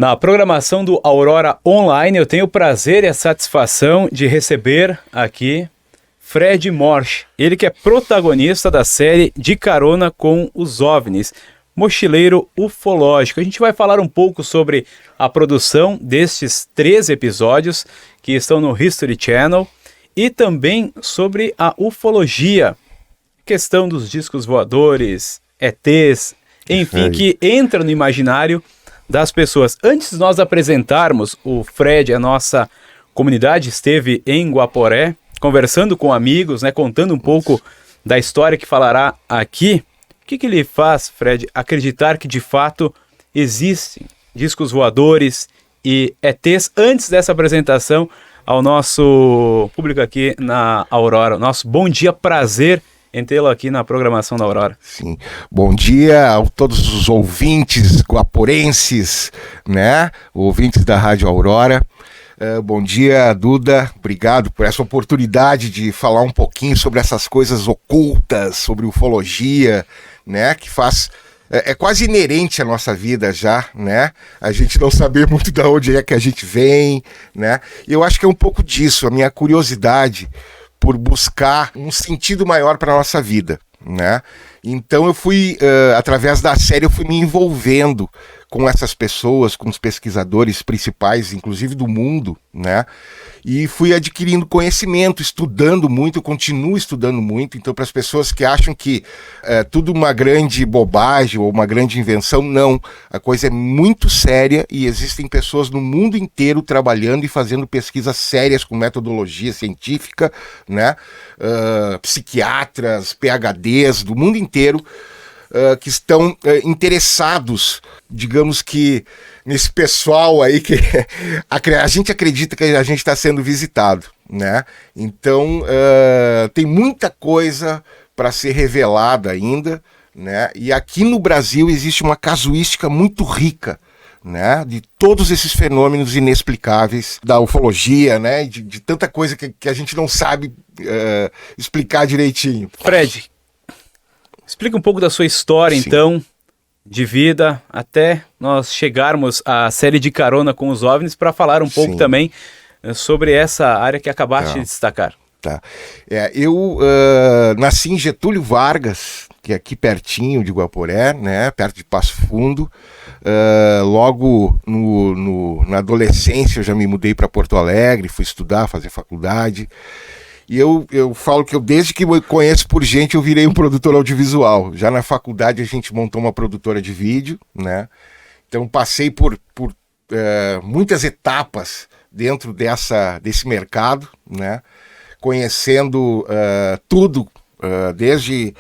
Na programação do Aurora Online, eu tenho o prazer e a satisfação de receber aqui Fred Morsch, ele que é protagonista da série De Carona com os OVNIs, mochileiro ufológico. A gente vai falar um pouco sobre a produção destes 13 episódios que estão no History Channel e também sobre a ufologia, questão dos discos voadores, ETs, enfim, que entra no imaginário das pessoas. Antes de nós apresentarmos o Fred, a nossa comunidade esteve em Guaporé, conversando com amigos, né, contando um pouco da história que falará aqui. O que ele faz, Fred, acreditar que de fato existem discos voadores e ETs antes dessa apresentação ao nosso público aqui na Aurora? Nosso bom dia, prazer em tê-lo aqui na programação da Aurora. Sim, bom dia a todos os ouvintes guaporenses, né, ouvintes da Rádio Aurora. Bom dia, Duda, obrigado por essa oportunidade de falar um pouquinho sobre essas coisas ocultas, sobre ufologia, né, que faz... É quase inerente à nossa vida já, né? A gente não saber muito de onde é que a gente vem, né? E eu acho que é um pouco disso, a minha curiosidade por buscar um sentido maior para a nossa vida, né? Então eu fui, através da série, eu fui me envolvendo com essas pessoas, com os pesquisadores principais, inclusive do mundo, né? E fui adquirindo conhecimento, estudando muito, continuo estudando muito. Então, para as pessoas que acham que é tudo uma grande bobagem ou uma grande invenção, não. A coisa é muito séria e existem pessoas no mundo inteiro trabalhando e fazendo pesquisas sérias com metodologia científica, né? Psiquiatras, PhDs do mundo inteiro, que estão interessados, digamos que, nesse pessoal aí que a gente acredita que a gente está sendo visitado, né? Então, tem muita coisa para ser revelada ainda, né? E aqui no Brasil existe uma casuística muito rica, né, de todos esses fenômenos inexplicáveis da ufologia, né, de tanta coisa que a gente não sabe explicar direitinho. Fred, explica um pouco da sua história, sim, então, de vida, até nós chegarmos à série De Carona com os OVNIs, para falar um pouco, sim, também sobre essa área que acabaste de destacar. Tá. Eu nasci em Getúlio Vargas, que é aqui pertinho de Guaporé, né, perto de Passo Fundo. Logo na adolescência eu já me mudei para Porto Alegre, fui estudar, fazer faculdade. E eu falo que desde que me conheço por gente, eu virei um produtor audiovisual. Já na faculdade a gente montou uma produtora de vídeo, né? Então passei por muitas etapas dentro desse mercado, né? Conhecendo tudo, desde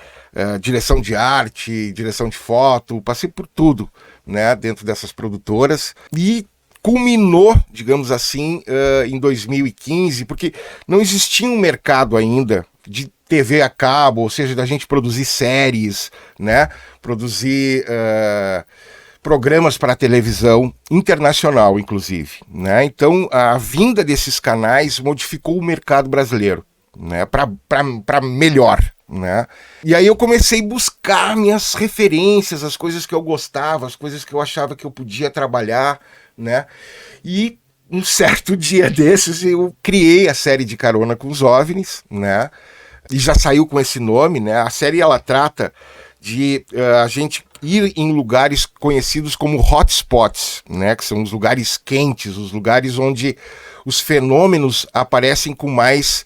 direção de arte, direção de foto, passei por tudo, né? Dentro dessas produtoras. E culminou, digamos assim, em 2015, porque não existia um mercado ainda de TV a cabo, ou seja, da gente produzir séries, né? Produzir programas para televisão internacional, inclusive, né? Então, a vinda desses canais modificou o mercado brasileiro, né? Para melhor, né? E aí eu comecei a buscar minhas referências, as coisas que eu gostava, as coisas que eu achava que eu podia trabalhar, né? E um certo dia desses eu criei a série De Carona com os OVNIs, né? E já saiu com esse nome, né? A série ela trata de a gente ir em lugares conhecidos como hotspots, né? Que são os lugares quentes, os lugares onde os fenômenos aparecem com mais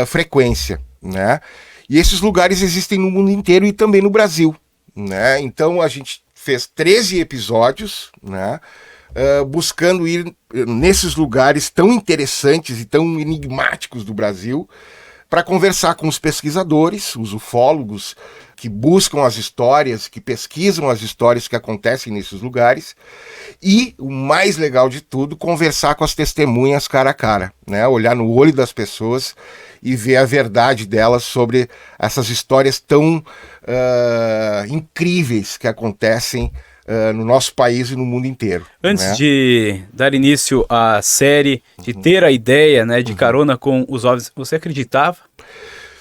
frequência, né? E esses lugares existem no mundo inteiro e também no Brasil, né? Então a gente fez 13 episódios, né? Buscando ir nesses lugares tão interessantes e tão enigmáticos do Brasil para conversar com os pesquisadores, os ufólogos que buscam as histórias, que pesquisam as histórias que acontecem nesses lugares e, o mais legal de tudo, conversar com as testemunhas cara a cara, né? Olhar no olho das pessoas e ver a verdade delas sobre essas histórias tão incríveis que acontecem no nosso país e no mundo inteiro. Antes, né? de dar início à série, de ter a ideia, né, de Carona com os OVNIs, você acreditava?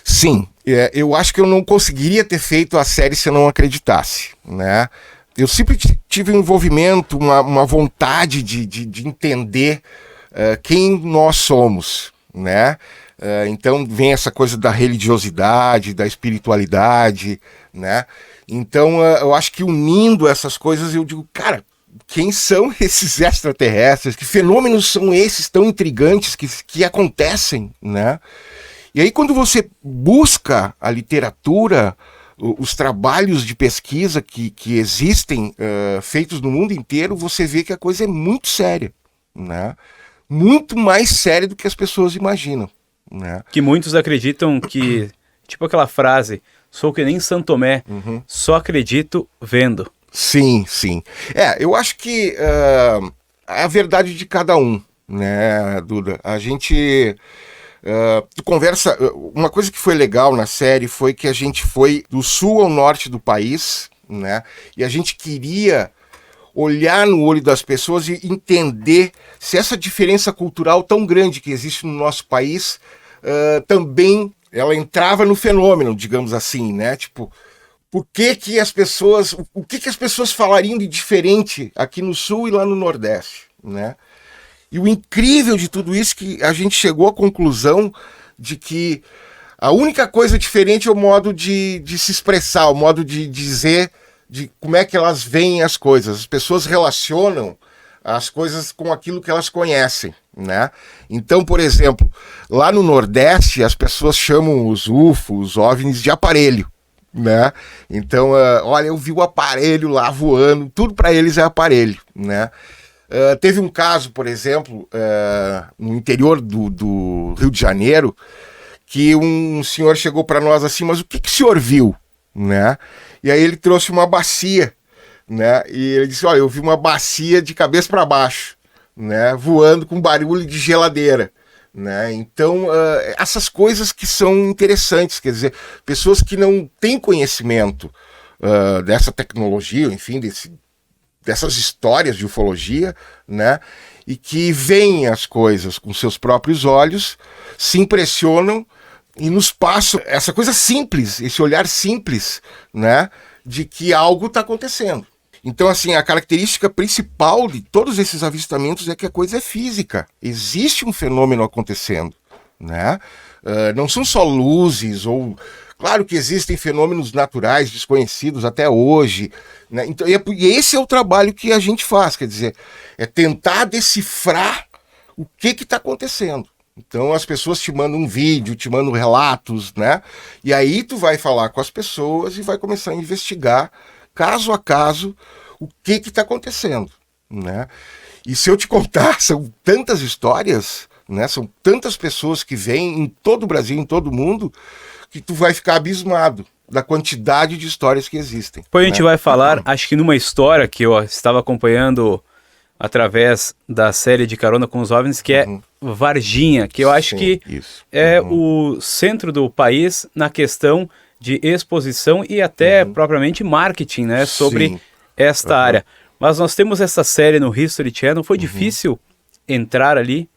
Sim, eu acho que eu não conseguiria ter feito a série se eu não acreditasse, né? eu sempre tive um envolvimento, uma vontade de entender quem nós somos, né? Então vem essa coisa da religiosidade, da espiritualidade, né? Então eu acho que unindo essas coisas eu digo, cara, quem são esses extraterrestres? Que fenômenos são esses tão intrigantes que acontecem, né? E aí quando você busca a literatura, os trabalhos de pesquisa que existem feitos no mundo inteiro, você vê que a coisa é muito séria, né? Muito mais séria do que as pessoas imaginam, né? Que muitos acreditam que, tipo aquela frase, sou que nem São Tomé, só acredito vendo. Sim, sim. Eu acho que é a verdade de cada um, né, Duda? A gente conversa. Uma coisa que foi legal na série foi que a gente foi do sul ao norte do país, né? E a gente queria olhar no olho das pessoas e entender se essa diferença cultural tão grande que existe no nosso país também ela entrava no fenômeno, digamos assim, né? Tipo, o que as pessoas falariam de diferente aqui no sul e lá no nordeste, né? E o incrível de tudo isso é que a gente chegou à conclusão de que a única coisa diferente é o modo de se expressar, o modo de dizer, de como é que elas veem as coisas. As pessoas relacionam as coisas com aquilo que elas conhecem, né? Então, por exemplo, lá no Nordeste, as pessoas chamam os UFOs, os OVNIs de aparelho, né? Então, olha, eu vi o aparelho lá voando, tudo para eles é aparelho, né? Teve um caso, por exemplo, no interior do Rio de Janeiro, que um senhor chegou para nós assim, mas o que o senhor viu, né? E aí ele trouxe uma bacia, né? E ele disse, olha, eu vi uma bacia de cabeça para baixo, né? Voando com barulho de geladeira, né? Então, essas coisas que são interessantes, quer dizer, pessoas que não têm conhecimento dessa tecnologia, enfim, dessas histórias de ufologia, né? E que veem as coisas com seus próprios olhos, se impressionam e nos passam essa coisa simples, esse olhar simples, né? De que algo está acontecendo. Então, assim, a característica principal de todos esses avistamentos é que a coisa é física. Existe um fenômeno acontecendo, né? Não são só luzes ou... Claro que existem fenômenos naturais desconhecidos até hoje, né? Então, e esse é o trabalho que a gente faz, quer dizer, é tentar decifrar o que está acontecendo. Então as pessoas te mandam um vídeo, te mandam relatos, né? E aí tu vai falar com as pessoas e vai começar a investigar, caso a caso, o que está acontecendo, né? E se eu te contar, são tantas histórias, né? São tantas pessoas que vêm em todo o Brasil, em todo o mundo, que tu vai ficar abismado da quantidade de histórias que existem. Depois a gente vai falar, acho que numa história que eu estava acompanhando através da série de Carona com os OVNIs, que é Varginha, que eu acho que é o centro do país na questão de exposição e até propriamente marketing, né, sobre esta área. Mas nós temos essa série no History Channel, foi difícil entrar ali?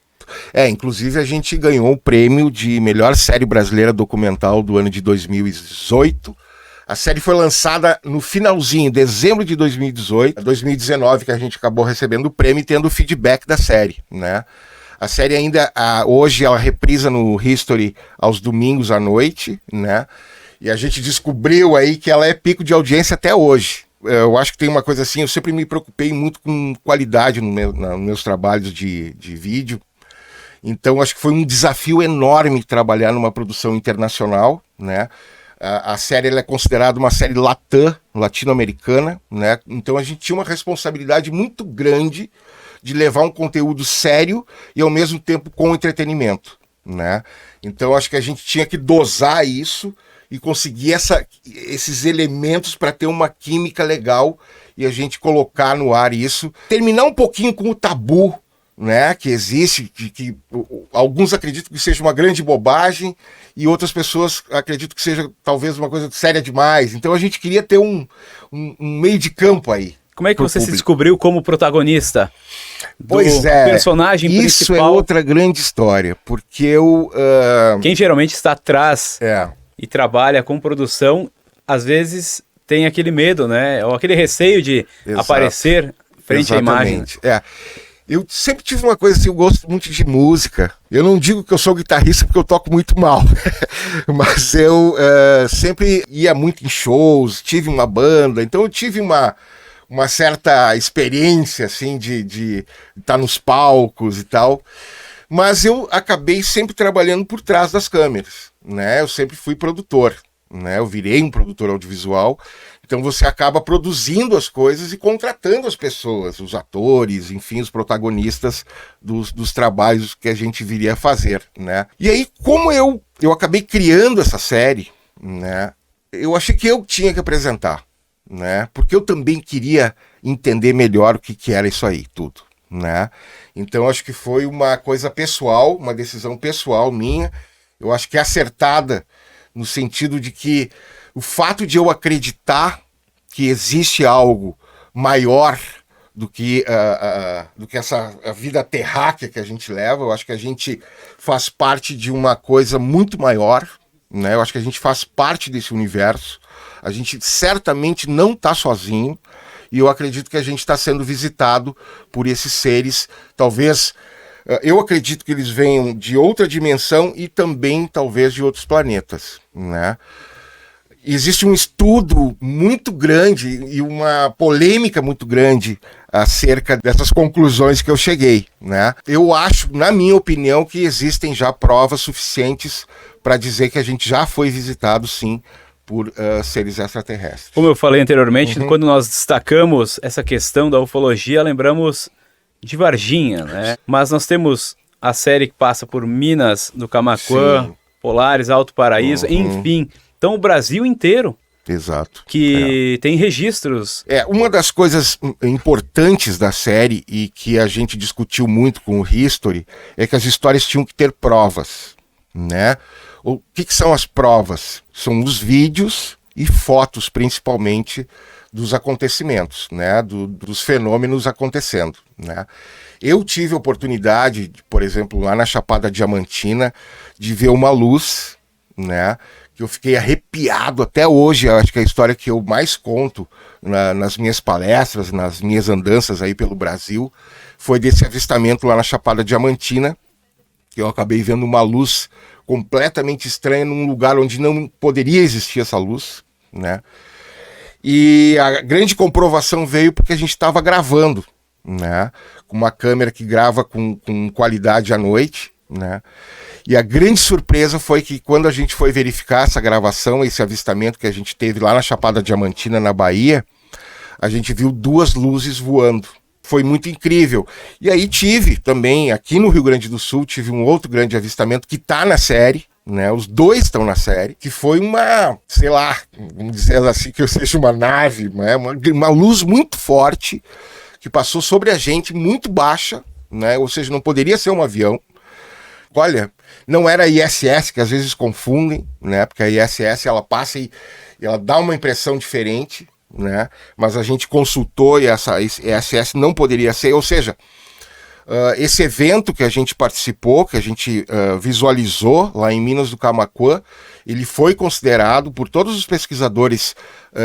Inclusive a gente ganhou o prêmio de melhor série brasileira documental do ano de 2018. A série foi lançada no finalzinho, dezembro de 2018, 2019 que a gente acabou recebendo o prêmio e tendo o feedback da série, né? A série ainda, hoje ela reprisa no History aos domingos à noite, né? E a gente descobriu aí que ela é pico de audiência até hoje. Eu acho que tem uma coisa assim, eu sempre me preocupei muito com qualidade nos meus trabalhos de vídeo. Então, acho que foi um desafio enorme trabalhar numa produção internacional, né? A série ela é considerada uma série latino-americana, né? Então, a gente tinha uma responsabilidade muito grande de levar um conteúdo sério e, ao mesmo tempo, com entretenimento, né? Então, acho que a gente tinha que dosar isso e conseguir esses elementos para ter uma química legal e a gente colocar no ar isso. Terminar um pouquinho com o tabu, né, que existe, que alguns acreditam que seja uma grande bobagem e outras pessoas acreditam que seja talvez uma coisa séria demais. Então a gente queria ter um meio de campo aí. Como é que você se descobriu como protagonista do personagem Isso principal? é outra grande história, porque eu... Quem geralmente está atrás e trabalha com produção, às vezes tem aquele medo, né? Ou aquele receio de aparecer frente à imagem. Eu sempre tive uma coisa assim, eu gosto muito de música. Eu não digo que eu sou guitarrista porque eu toco muito mal, mas eu sempre ia muito em shows, tive uma banda, então eu tive uma certa experiência assim de estar nos palcos e tal. Mas eu acabei sempre trabalhando por trás das câmeras, né? Eu sempre fui produtor, né? Eu virei um produtor audiovisual. Então você acaba produzindo as coisas e contratando as pessoas, os atores, enfim, os protagonistas dos trabalhos que a gente viria a fazer, né? E aí, como eu acabei criando essa série, né? Eu achei que eu tinha que apresentar, né? Porque eu também queria entender melhor o que era isso aí, tudo, né? Então acho que foi uma coisa pessoal, uma decisão pessoal minha. Eu acho que é acertada no sentido de que o fato de eu acreditar que existe algo maior do que essa vida terráquea que a gente leva, eu acho que a gente faz parte de uma coisa muito maior, né? Eu acho que a gente faz parte desse universo, a gente certamente não está sozinho, e eu acredito que a gente está sendo visitado por esses seres, talvez... Eu acredito que eles venham de outra dimensão e também, talvez, de outros planetas, né? Existe um estudo muito grande e uma polêmica muito grande acerca dessas conclusões que eu cheguei, né? Eu acho, na minha opinião, que existem já provas suficientes para dizer que a gente já foi visitado, sim, por seres extraterrestres. Como eu falei anteriormente, quando nós destacamos essa questão da ufologia, lembramos de Varginha, né? Mas nós temos a série que passa por Minas do Camaquã, sim, Polares, Alto Paraíso, enfim. Então o Brasil inteiro. Exato. Que tem registros. Uma das coisas importantes da série e que a gente discutiu muito com o History é que as histórias tinham que ter provas, né? O que são as provas? São os vídeos e fotos, principalmente, dos acontecimentos, né? Dos fenômenos acontecendo, né? Eu tive a oportunidade, por exemplo, lá na Chapada Diamantina, de ver uma luz, né? Que eu fiquei arrepiado até hoje. Eu acho que é a história que eu mais conto nas minhas palestras, nas minhas andanças aí pelo Brasil, foi desse avistamento lá na Chapada Diamantina, que eu acabei vendo uma luz completamente estranha num lugar onde não poderia existir essa luz, né? E a grande comprovação veio porque a gente estava gravando, né? Com uma câmera que grava com qualidade à noite, né? E a grande surpresa foi que quando a gente foi verificar essa gravação, esse avistamento que a gente teve lá na Chapada Diamantina, na Bahia, a gente viu 2 luzes voando. Foi muito incrível. E aí tive também, aqui no Rio Grande do Sul, tive um outro grande avistamento que está na série, né? Os 2 estão na série, que foi uma, sei lá, vamos dizer assim, que eu seja uma nave, né? Uma luz muito forte que passou sobre a gente, muito baixa, né? Ou seja, não poderia ser um avião. Olha, não era a ISS, que às vezes confundem, né? Porque a ISS ela passa e ela dá uma impressão diferente, né? Mas a gente consultou e essa ISS não poderia ser, ou seja, esse evento que a gente participou, que a gente visualizou lá em Minas do Camaquã, ele foi considerado por todos os pesquisadores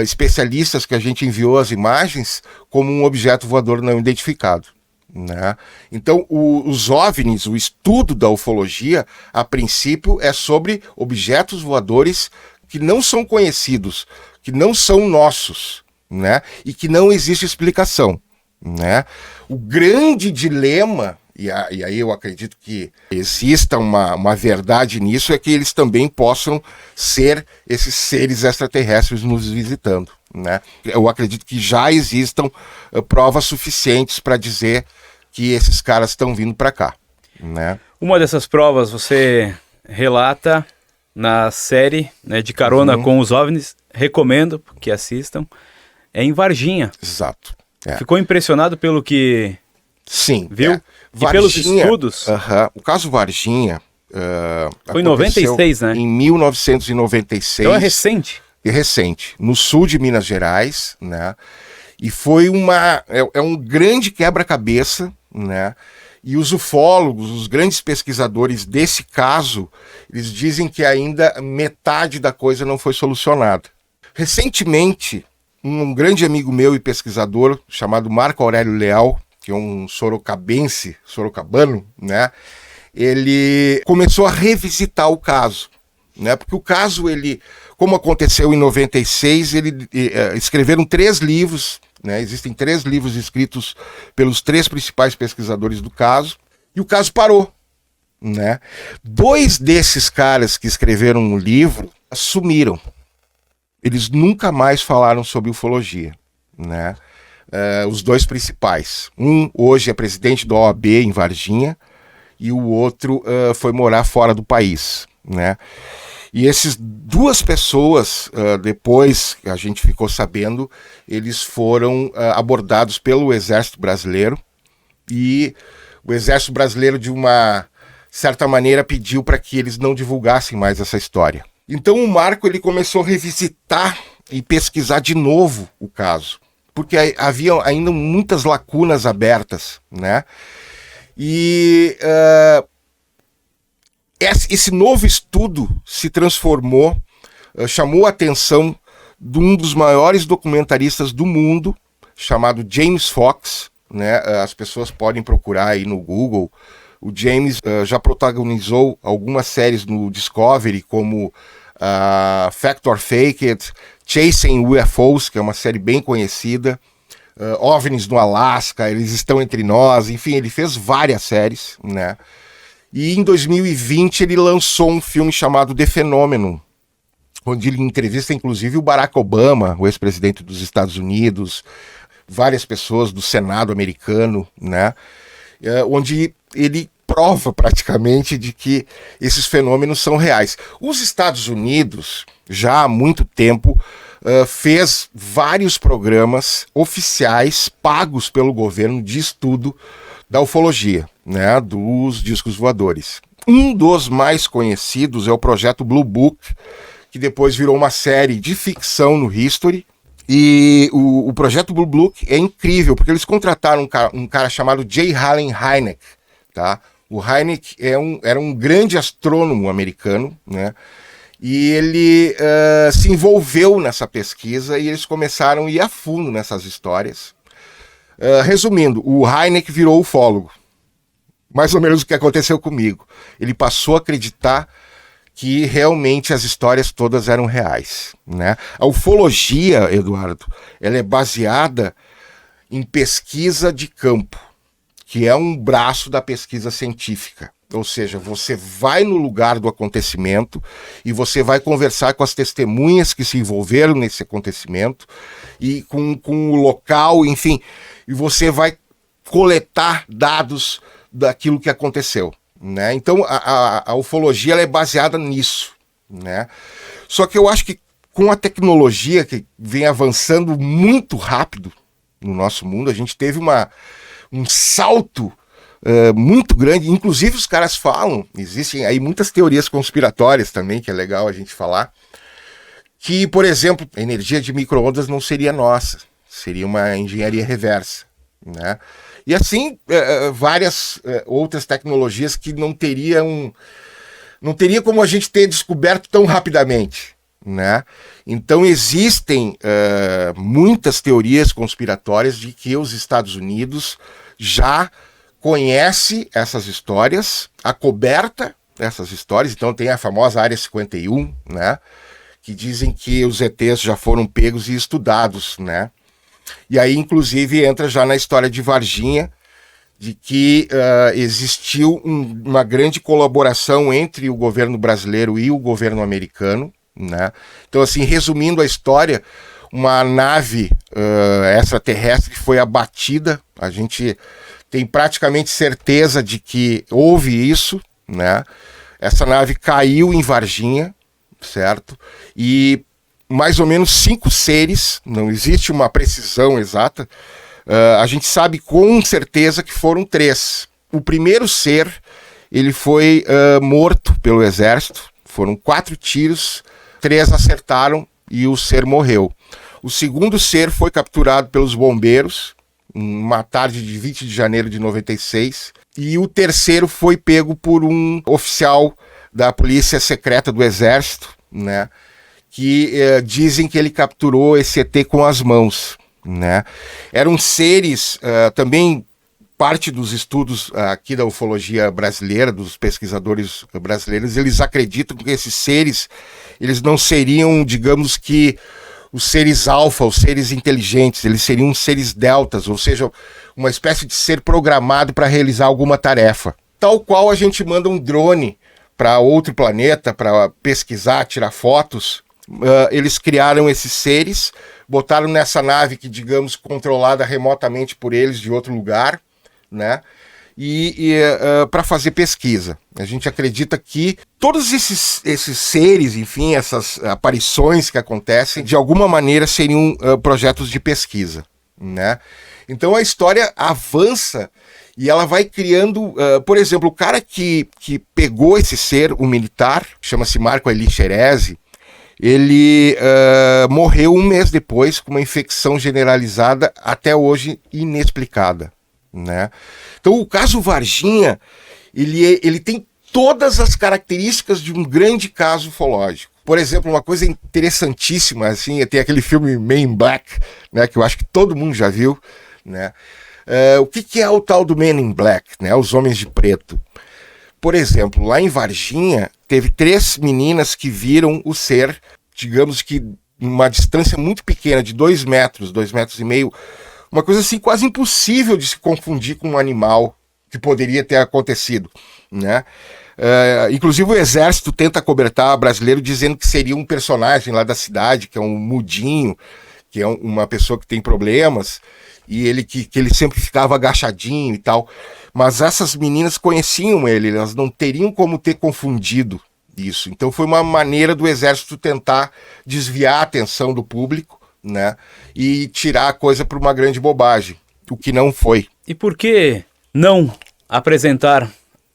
especialistas que a gente enviou as imagens como um objeto voador não identificado, né? Então os OVNIs, o estudo da ufologia, a princípio é sobre objetos voadores que não são conhecidos, que não são nossos, né? E que não existe explicação, né? O grande dilema, e aí eu acredito que exista uma verdade nisso, é que eles também possam ser esses seres extraterrestres nos visitando, né? Eu acredito que já existam provas suficientes para dizer que esses caras estão vindo para cá, né? Uma dessas provas você relata na série, né, de Carona com os OVNIs, recomendo que assistam, é em Varginha. Exato. Ficou impressionado pelo que sim, viu? E Varginha, pelos estudos? O caso Varginha foi em 96, né? Em 1996. Então é recente. É recente, no sul de Minas Gerais, né? E foi um grande quebra-cabeça, né? E os ufólogos, os grandes pesquisadores desse caso, eles dizem que ainda metade da coisa não foi solucionada. Recentemente, um grande amigo meu e pesquisador chamado Marco Aurélio Leal, que é um sorocabano, né? Ele começou a revisitar o caso, né? Porque o caso, como aconteceu em 96, escreveram 3 livros, né? Existem 3 livros escritos pelos 3 principais pesquisadores do caso, e o caso parou, né? 2 desses caras que escreveram um livro sumiram. Eles nunca mais falaram sobre ufologia, né? Os 2 principais. Um hoje é presidente da OAB em Varginha e o outro foi morar fora do país, né? E essas 2 pessoas, depois a gente ficou sabendo, eles foram abordados pelo Exército Brasileiro, e o Exército Brasileiro, de uma certa maneira, pediu para que eles não divulgassem mais essa história. Então o Marco ele começou a revisitar e pesquisar de novo o caso, porque havia ainda muitas lacunas abertas, né? E esse novo estudo se transformou, chamou a atenção de um dos maiores documentaristas do mundo, chamado James Fox, né? As pessoas podem procurar aí no Google. O James já protagonizou algumas séries no Discovery, como Fact or Fake It, Chasing UFOs, que é uma série bem conhecida, OVNIs no Alasca, Eles Estão Entre Nós, enfim, ele fez várias séries, né? E em 2020 ele lançou um filme chamado The Phenomenon, onde ele entrevista inclusive o Barack Obama, o ex-presidente dos Estados Unidos, várias pessoas do Senado americano, né? Onde ele prova praticamente de que esses fenômenos são reais. Os Estados Unidos, já há muito tempo, fez vários programas oficiais pagos pelo governo de estudo da ufologia, né, dos discos voadores. Um dos mais conhecidos é o projeto Blue Book, que depois virou uma série de ficção no History. E o projeto Blue Book é incrível, porque eles contrataram um cara chamado J. Allen Hynek, tá? O Hynek era um grande astrônomo americano, né? E ele se envolveu nessa pesquisa e eles começaram a ir a fundo nessas histórias. Resumindo, o Hynek virou ufólogo. Mais ou menos o que aconteceu comigo. Ele passou a acreditar que realmente as histórias todas eram reais, né? A ufologia, Eduardo, ela é baseada em pesquisa de campo, que é um braço da pesquisa científica. Ou seja, você vai no lugar do acontecimento e você vai conversar com as testemunhas que se envolveram nesse acontecimento e com o local, enfim, e você vai coletar dados daquilo que aconteceu, né? Então a ufologia ela é baseada nisso, né? Só que eu acho que com a tecnologia que vem avançando muito rápido no nosso mundo, a gente teve um salto muito grande. Inclusive os caras falam, existem aí muitas teorias conspiratórias também, que é legal a gente falar, que, por exemplo, a energia de micro-ondas não seria nossa, seria uma engenharia reversa, né? E assim, várias outras tecnologias que não teria como a gente ter descoberto tão rapidamente, né? Então existem muitas teorias conspiratórias de que os Estados Unidos já conhece essas histórias, a coberta dessas histórias. Então tem a famosa Área 51, né? Que dizem que os ETs já foram pegos e estudados, né? E aí, inclusive, entra já na história de Varginha, de que existiu uma grande colaboração entre o governo brasileiro e o governo americano, né? Então, assim, resumindo a história, uma nave extraterrestre foi abatida. A gente tem praticamente certeza de que houve isso, né? Essa nave caiu em Varginha, certo? E mais ou menos 5 seres, não existe uma precisão exata, a gente sabe com certeza que foram 3. O primeiro ser, ele foi morto pelo exército, foram 4 tiros, 3 acertaram e o ser morreu. O segundo ser foi capturado pelos bombeiros, uma tarde de 20 de janeiro de 96, e o terceiro foi pego por um oficial da polícia secreta do exército, né? que dizem que ele capturou esse ET com as mãos, né? Eram seres, também parte dos estudos aqui da ufologia brasileira, dos pesquisadores brasileiros, eles acreditam que esses seres, eles não seriam, digamos que, os seres alfa, os seres inteligentes, eles seriam seres deltas, ou seja, uma espécie de ser programado para realizar alguma tarefa. Tal qual a gente manda um drone para outro planeta para pesquisar, tirar fotos, eles criaram esses seres, botaram nessa nave que, digamos, controlada remotamente por eles de outro lugar, né? Para fazer pesquisa. A gente acredita que todos esses seres, enfim, essas aparições que acontecem, de alguma maneira seriam projetos de pesquisa, né? Então a história avança e ela vai criando, por exemplo, o cara que pegou esse ser, o militar, chama-se Marco Eli Xerezi, ele morreu um mês depois com uma infecção generalizada, até hoje inexplicada, né? Então o caso Varginha, ele tem todas as características de um grande caso ufológico. Por exemplo, uma coisa interessantíssima, assim, tem aquele filme Men in Black, né, que eu acho que todo mundo já viu, né? O que é o tal do Men in Black, né? Os Homens de Preto. Por exemplo, lá em Varginha, teve 3 meninas que viram o ser, digamos que uma distância muito pequena, de 2 metros, 2,5 metros, uma coisa assim quase impossível de se confundir com um animal que poderia ter acontecido, né? Inclusive o exército tenta acobertar brasileiro dizendo que seria um personagem lá da cidade, que é um mudinho, que é uma pessoa que tem problemas, e que ele sempre ficava agachadinho e tal. Mas essas meninas conheciam ele, elas não teriam como ter confundido isso. Então foi uma maneira do exército tentar desviar a atenção do público, né, e tirar a coisa para uma grande bobagem, o que não foi. E por que não apresentar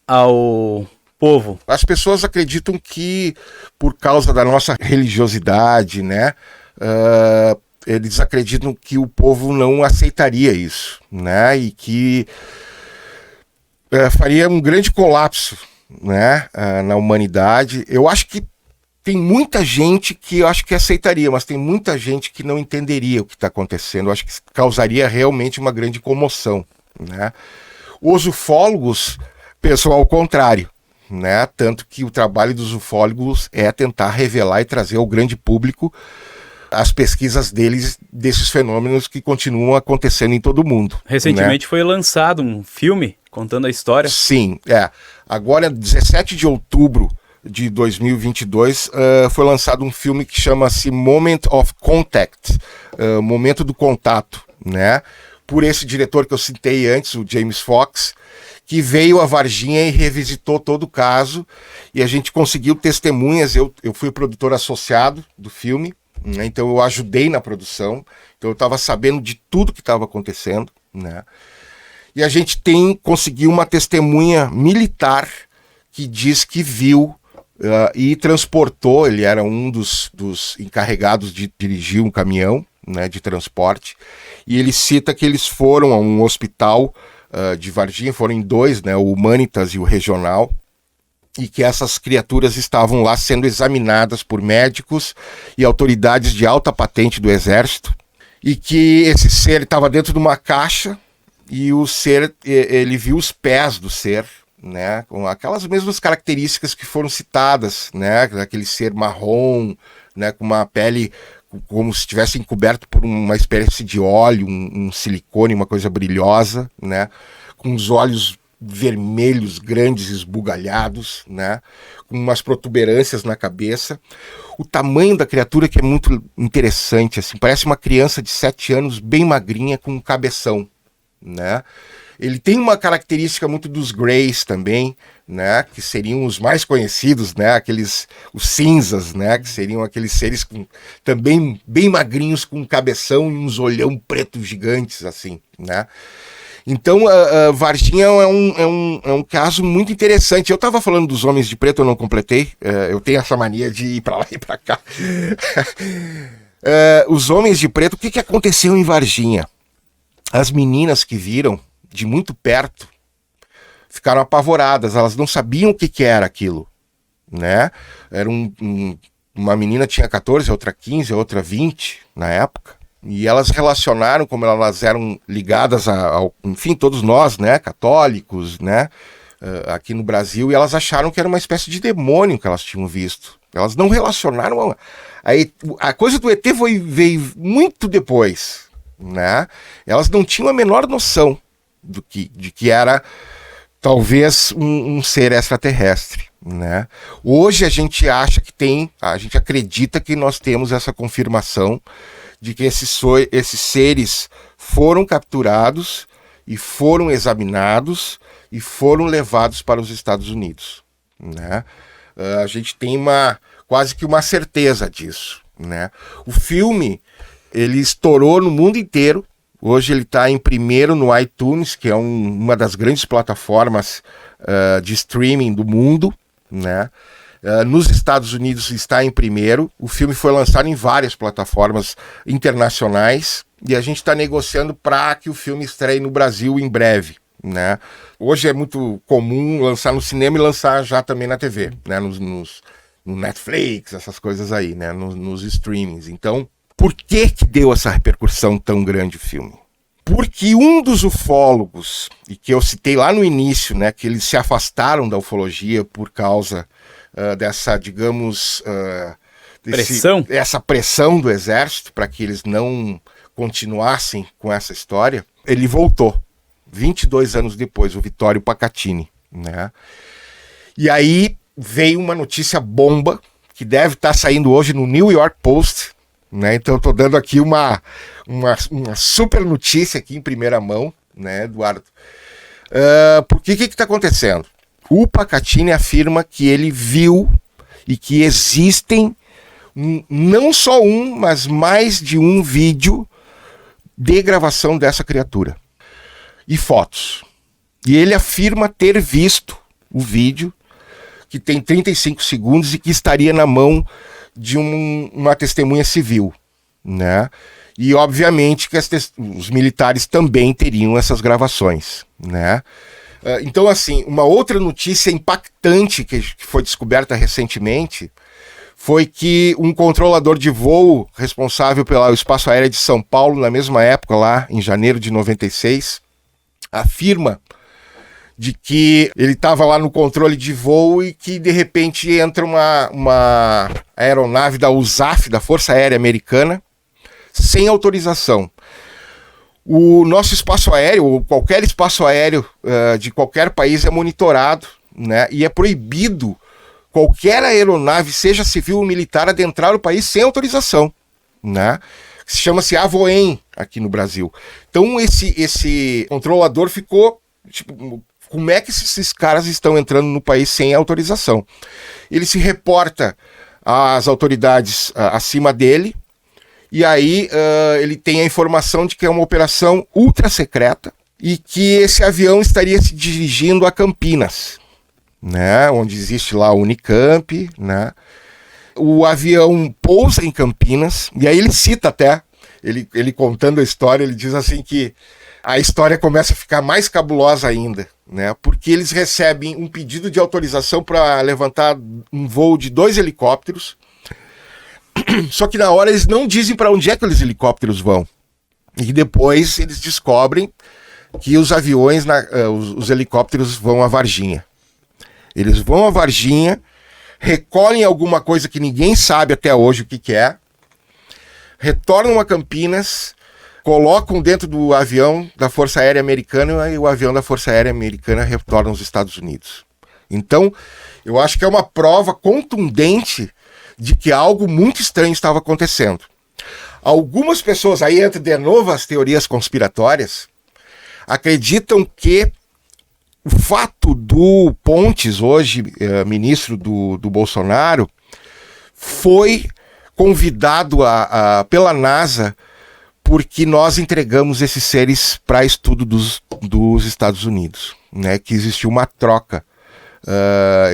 ao povo? As pessoas acreditam que por causa da nossa religiosidade, né, eles acreditam que o povo não aceitaria isso, né, e que faria um grande colapso, né, na humanidade. Eu acho que tem muita gente que eu acho que aceitaria, mas tem muita gente que não entenderia o que está acontecendo. Eu acho que causaria realmente uma grande comoção, né? Os ufólogos pensam ao contrário, né? Tanto que o trabalho dos ufólogos é tentar revelar e trazer ao grande público as pesquisas deles, desses fenômenos que continuam acontecendo em todo o mundo. Recentemente, né, foi lançado um filme contando a história. Sim, Agora, 17 de outubro de 2022, foi lançado um filme que chama-se Moment of Contact, Momento do Contato, né? Por esse diretor que eu citei antes, o James Fox, que veio a Varginha e revisitou todo o caso, e a gente conseguiu testemunhas. Eu fui o produtor associado do filme, né? Então eu ajudei na produção, então eu estava sabendo de tudo que estava acontecendo, né? E a gente conseguiu uma testemunha militar que diz que viu e transportou. Ele era um dos encarregados de dirigir um caminhão, né, de transporte, e ele cita que eles foram a um hospital de Varginha, foram em 2, né, o Humanitas e o Regional, e que essas criaturas estavam lá sendo examinadas por médicos e autoridades de alta patente do Exército, e que esse ser estava dentro de uma caixa, e o ser, ele viu os pés do ser, né, com aquelas mesmas características que foram citadas, né, aquele ser marrom, né, com uma pele como se estivesse encoberto por uma espécie de óleo, um silicone, uma coisa brilhosa, né, com os olhos vermelhos, grandes, esbugalhados, né, com umas protuberâncias na cabeça. O tamanho da criatura que é muito interessante, assim, parece uma criança de 7 anos, bem magrinha, com um cabeção, né. Ele tem uma característica muito dos Greys também, né, que seriam os mais conhecidos, né, os cinzas, né, que seriam aqueles seres também bem magrinhos, com um cabeção e uns olhão pretos gigantes, assim, né. Então, Varginha é um caso muito interessante. Eu estava falando dos Homens de Preto, eu não completei, eu tenho essa mania de ir para lá e para cá. Os Homens de Preto, o que aconteceu em Varginha? As meninas que viram de muito perto ficaram apavoradas, elas não sabiam o que era aquilo, né? Era uma menina tinha 14, a outra 15, a outra 20 na época. E elas relacionaram, como elas eram ligadas enfim, todos nós, né, católicos, né, aqui no Brasil, e elas acharam que era uma espécie de demônio que elas tinham visto. Elas não relacionaram. A coisa do ET veio muito depois, né? Elas não tinham a menor noção de que era talvez um ser extraterrestre, né? Hoje a gente acredita que nós temos essa confirmação de que esses seres foram capturados e foram examinados e foram levados para os Estados Unidos, né? A gente tem quase que uma certeza disso, né? O filme, ele estourou no mundo inteiro. Hoje ele está em primeiro no iTunes, que é uma das grandes plataformas de streaming do mundo, né? Nos Estados Unidos está em primeiro. O filme foi lançado em várias plataformas internacionais e a gente está negociando para que o filme estreie no Brasil em breve, né? Hoje é muito comum lançar no cinema e lançar já também na TV, né? No Netflix, essas coisas aí, né? Nos streamings. Então, por que deu essa repercussão tão grande o filme? Porque um dos ufólogos, e que eu citei lá no início, né, que eles se afastaram da ufologia por causa dessa, digamos, essa pressão do exército para que eles não continuassem com essa história, ele voltou 22 anos depois, o Vittorio Pacatini, né? E aí veio uma notícia bomba que deve estar saindo hoje no New York Post, né? Então eu tô dando aqui uma super notícia aqui em primeira mão, né, Eduardo? Porque o que está acontecendo? O Pacatini afirma que ele viu e que existem não só mas mais de um vídeo de gravação dessa criatura e fotos. E ele afirma ter visto o vídeo, que tem 35 segundos e que estaria na mão de uma testemunha civil, né? E obviamente que os militares também teriam essas gravações, né? Então, assim, uma outra notícia impactante que foi descoberta recentemente foi que um controlador de voo responsável pelo Espaço Aéreo de São Paulo, na mesma época, lá em janeiro de 96, afirma de que ele estava lá no controle de voo e que de repente entra uma aeronave da USAF, da Força Aérea Americana, sem autorização. O nosso espaço aéreo, ou qualquer espaço aéreo de qualquer país é monitorado, né? E é proibido qualquer aeronave, seja civil ou militar, adentrar o país sem autorização, né? Chama-se Avoem aqui no Brasil. Então esse controlador ficou, tipo, como é que esses caras estão entrando no país sem autorização? Ele se reporta às autoridades acima dele, e aí ele tem a informação de que é uma operação ultra secreta e que esse avião estaria se dirigindo a Campinas, né, onde existe lá a Unicamp, né? O avião pousa em Campinas, e aí ele cita até, ele contando a história, ele diz assim que a história começa a ficar mais cabulosa ainda, né? Porque eles recebem um pedido de autorização para levantar um voo de 2 helicópteros, só que na hora eles não dizem para onde é que os helicópteros vão. E depois eles descobrem que os aviões, os helicópteros vão a Varginha. Eles vão a Varginha, recolhem alguma coisa que ninguém sabe até hoje o que é, retornam a Campinas, colocam dentro do avião da Força Aérea Americana e o avião da Força Aérea Americana retorna aos Estados Unidos. Então, eu acho que é uma prova contundente de que algo muito estranho estava acontecendo. Algumas pessoas, aí entra de novo as teorias conspiratórias, acreditam que o fato do Pontes, hoje ministro do Bolsonaro, foi convidado pela NASA porque nós entregamos esses seres para estudo dos Estados Unidos, né? Que existiu uma troca.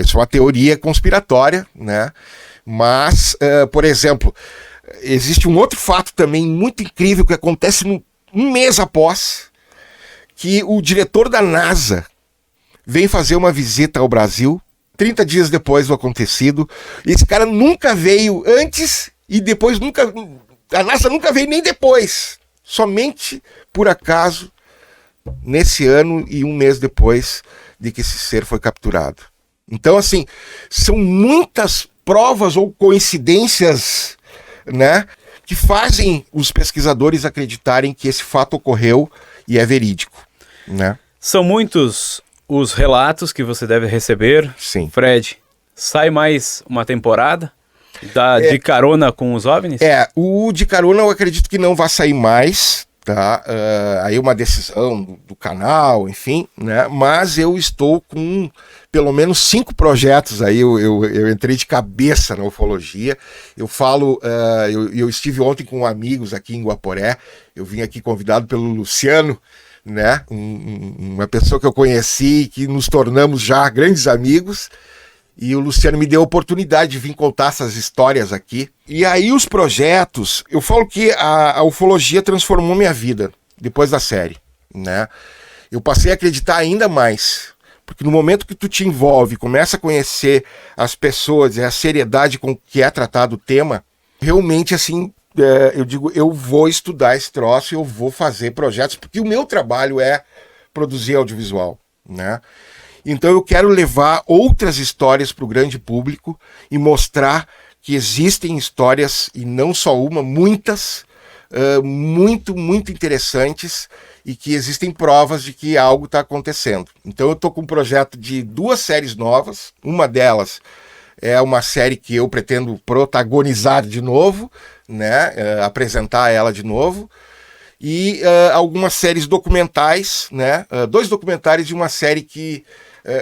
Isso é uma teoria conspiratória, né? Mas, por exemplo, existe um outro fato também muito incrível que acontece um mês após que o diretor da NASA vem fazer uma visita ao Brasil 30 dias depois do acontecido. Esse cara nunca veio antes e depois nunca... A NASA nunca veio nem depois. Somente por acaso, nesse ano e um mês depois de que esse ser foi capturado. Então, assim, são muitas provas ou coincidências, né, que fazem os pesquisadores acreditarem que esse fato ocorreu e é verídico, né? São muitos os relatos que você deve receber. Sim. Fred, sai mais uma temporada de carona com os OVNIs? O de carona eu acredito que não vai sair mais, tá? Aí uma decisão do canal, enfim, né? Mas eu estou com pelo menos 5 projetos aí, eu entrei de cabeça na ufologia. Eu falo, eu estive ontem com amigos aqui em Guaporé, eu vim aqui convidado pelo Luciano, né? Uma pessoa que eu conheci, que nos tornamos já grandes amigos, e o Luciano me deu a oportunidade de vir contar essas histórias aqui. E aí os projetos, eu falo que a ufologia transformou minha vida depois da série, né? Eu passei a acreditar ainda mais, porque no momento que tu te envolve, começa a conhecer as pessoas e a seriedade com que é tratado o tema, realmente assim, eu digo, eu vou estudar esse troço, eu vou fazer projetos, porque o meu trabalho é produzir audiovisual, né? Então eu quero levar outras histórias para o grande público e mostrar que existem histórias, e não só uma, muitas, muito interessantes, e que existem provas de que algo está acontecendo. Então eu estou com um projeto de 2 séries novas. Uma delas é uma série que eu pretendo protagonizar de novo, né? Apresentar ela de novo. E algumas séries documentais, né? 2 documentários e uma série que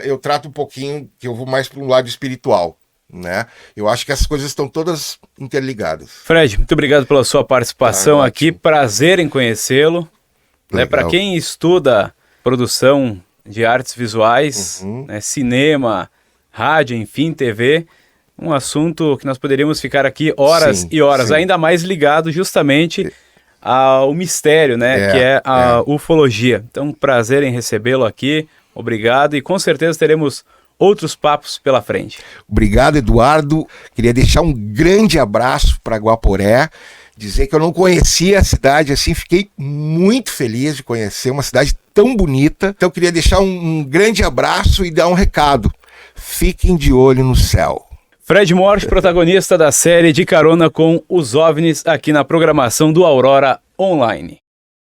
eu trato um pouquinho, que eu vou mais para um lado espiritual, né? Eu acho que essas coisas estão todas interligadas. Fred, muito obrigado pela sua participação aqui. Prazer em conhecê-lo. Né, para quem estuda produção de artes visuais, né, cinema, rádio, enfim, TV, um assunto que nós poderíamos ficar aqui horas e horas, ainda mais ligado justamente ao mistério, né, que é a ufologia. Então, prazer em recebê-lo aqui, obrigado, e com certeza teremos outros papos pela frente. Obrigado, Eduardo. Queria deixar um grande abraço para Guaporé, dizer que eu não conhecia a cidade assim, fiquei muito feliz de conhecer uma cidade tão bonita. Então eu queria deixar um grande abraço e dar um recado: fiquem de olho no céu. Fred Morsch, protagonista da série De Carona com os OVNIs, aqui na programação do Aurora Online.